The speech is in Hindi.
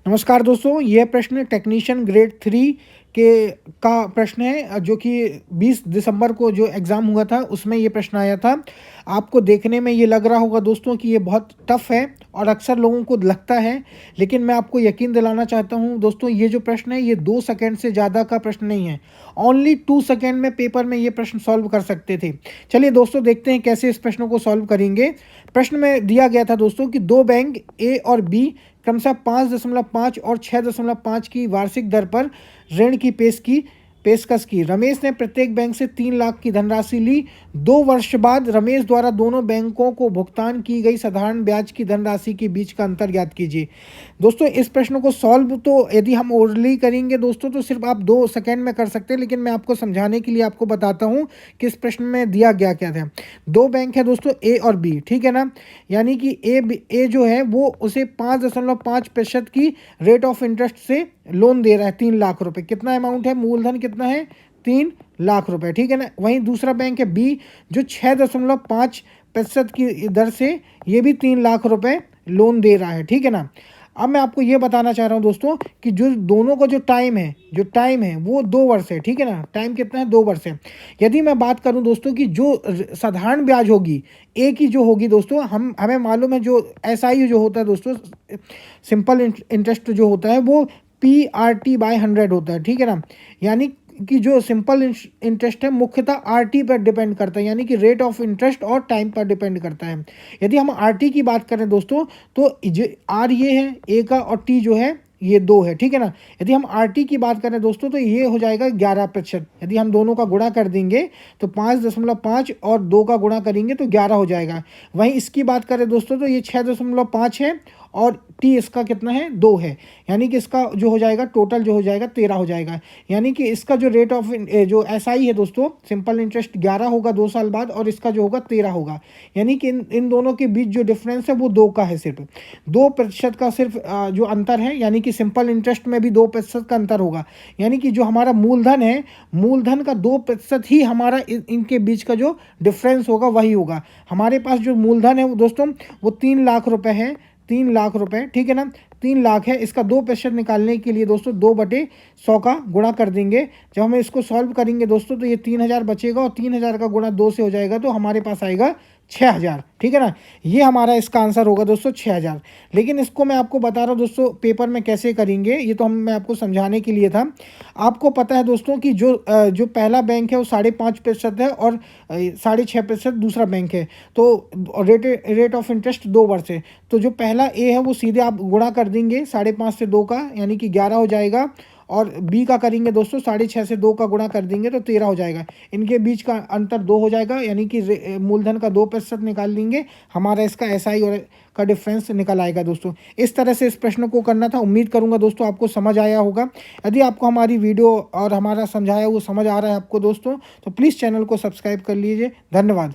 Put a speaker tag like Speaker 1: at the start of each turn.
Speaker 1: नमस्कार दोस्तों, ये प्रश्न टेक्नीशियन ग्रेड 3 के का प्रश्न है जो कि 20 दिसंबर को जो एग्ज़ाम हुआ था उसमें ये प्रश्न आया था। आपको देखने में ये लग रहा होगा दोस्तों कि ये बहुत टफ़ है और अक्सर लोगों को लगता है, लेकिन मैं आपको यकीन दिलाना चाहता हूँ दोस्तों, ये जो प्रश्न है ये 2 सेकंड से ज़्यादा का प्रश्न नहीं है। ओनली 2 सेकंड में पेपर में ये प्रश्न सॉल्व कर सकते थे। चलिए दोस्तों, देखते हैं कैसे इस प्रश्न को सॉल्व करेंगे। प्रश्न में दिया गया था दोस्तों कि 2 बैंक ए और बी क्रमशः 5.5 और 6.5 की वार्षिक दर पर ऋण की पेशकश की। रमेश ने प्रत्येक बैंक से 3 लाख की धनराशि ली। 2 वर्ष बाद रमेश द्वारा दोनों बैंकों को भुगतान की गई साधारण ब्याज की धनराशि के बीच का अंतर ज्ञात कीजिए। दोस्तों, इस प्रश्न को सॉल्व तो यदि हम ओरली करेंगे दोस्तों तो सिर्फ आप 2 सेकंड में कर सकते हैं, लेकिन मैं आपको समझाने के लिए आपको बताता हूँ कि इस प्रश्न में दिया गया क्या था। 2 बैंक है दोस्तों, ए और बी, ठीक है ना। यानी कि ए जो है वो उसे 5.5% की रेट ऑफ इंटरेस्ट से लोन दे रहा है 3 लाख रुपए। कितना अमाउंट है, मूलधन कितना है, 3 लाख रुपए, ठीक है ना। वहीं दूसरा बैंक है बी जो 6.5% की दर से ये भी 3 लाख रुपए लोन दे रहा है, ठीक है ना। अब मैं आपको ये बताना चाह रहा हूँ दोस्तों कि जो दोनों का जो टाइम है वो 2 वर्ष है, ठीक है ना। टाइम कितना है, 2 वर्ष है। यदि मैं बात करूँ दोस्तों कि जो साधारण ब्याज होगी ए की जो होगी दोस्तों, हमें मालूम है जो एसआई जो होता है दोस्तों, सिंपल इंटरेस्ट जो होता है वो PRT/100 होता है, ठीक है ना। यानी कि जो सिंपल इंटरेस्ट है मुख्यतः RT पर डिपेंड करता है, यानी कि रेट ऑफ इंटरेस्ट और टाइम पर डिपेंड करता है। यदि हम RT की बात करें दोस्तों तो जो R ये है ए का और T जो है ये 2 है, ठीक है ना। यदि हम RT की बात करें दोस्तों तो ये हो जाएगा 11%। यदि हम दोनों का गुणा कर देंगे तो 5.5 और 2 का गुणा करेंगे तो 11 हो जाएगा। वहीं इसकी बात करें दोस्तों तो ये 6.5 है और टी इसका कितना है, 2 है। यानी कि इसका जो हो जाएगा टोटल जो हो जाएगा 13 हो जाएगा। यानी कि इसका जो रेट ऑफ जो एसआई है दोस्तों, सिंपल इंटरेस्ट 11 होगा 2 साल बाद और इसका जो होगा 13 होगा। यानी कि इन दोनों के बीच जो डिफरेंस है वो 2 का है, सिर्फ 2% का सिर्फ जो अंतर है। यानी कि सिंपल इंटरेस्ट में भी 2% का अंतर होगा। यानी कि जो हमारा मूलधन है, मूलधन का 2% ही हमारा इनके बीच का जो डिफरेंस होगा वही होगा। हमारे पास जो मूलधन है वो दोस्तों वो 3 लाख रुपए है, 3 लाख रुपए, ठीक है ना। 3 लाख है, इसका 2% निकालने के लिए दोस्तों 2/100 का गुणा कर देंगे। जब हम इसको सॉल्व करेंगे दोस्तों तो ये 3000 बचेगा और 3000 का गुणा 2 से हो जाएगा तो हमारे पास आएगा 6000, ठीक है ना। ये हमारा इसका आंसर होगा दोस्तों 6000। लेकिन इसको मैं आपको बता रहा हूँ दोस्तों पेपर में कैसे करेंगे, ये तो मैं आपको समझाने के लिए था। आपको पता है दोस्तों कि जो पहला बैंक है वो 5.5% है और 6.5% दूसरा बैंक है। तो रेट ऑफ इंटरेस्ट 2 वर्ष है। तो जो पहला ए है वो सीधे आप गुणा कर देंगे 5.5 से 2 का, यानी कि 11 हो जाएगा। और बी का करेंगे दोस्तों 6.5 से 2 का गुणा कर देंगे तो 13 हो जाएगा। इनके बीच का अंतर 2 हो जाएगा, यानी कि मूलधन का 2% निकाल लेंगे, हमारा इसका एसआई और का डिफरेंस निकल आएगा दोस्तों। इस तरह से इस प्रश्न को करना था। उम्मीद करूंगा दोस्तों आपको समझ आया होगा। यदि आपको हमारी वीडियो और हमारा समझाया वो समझ आ रहा है आपको दोस्तों तो प्लीज़ चैनल को सब्सक्राइब कर लीजिए। धन्यवाद।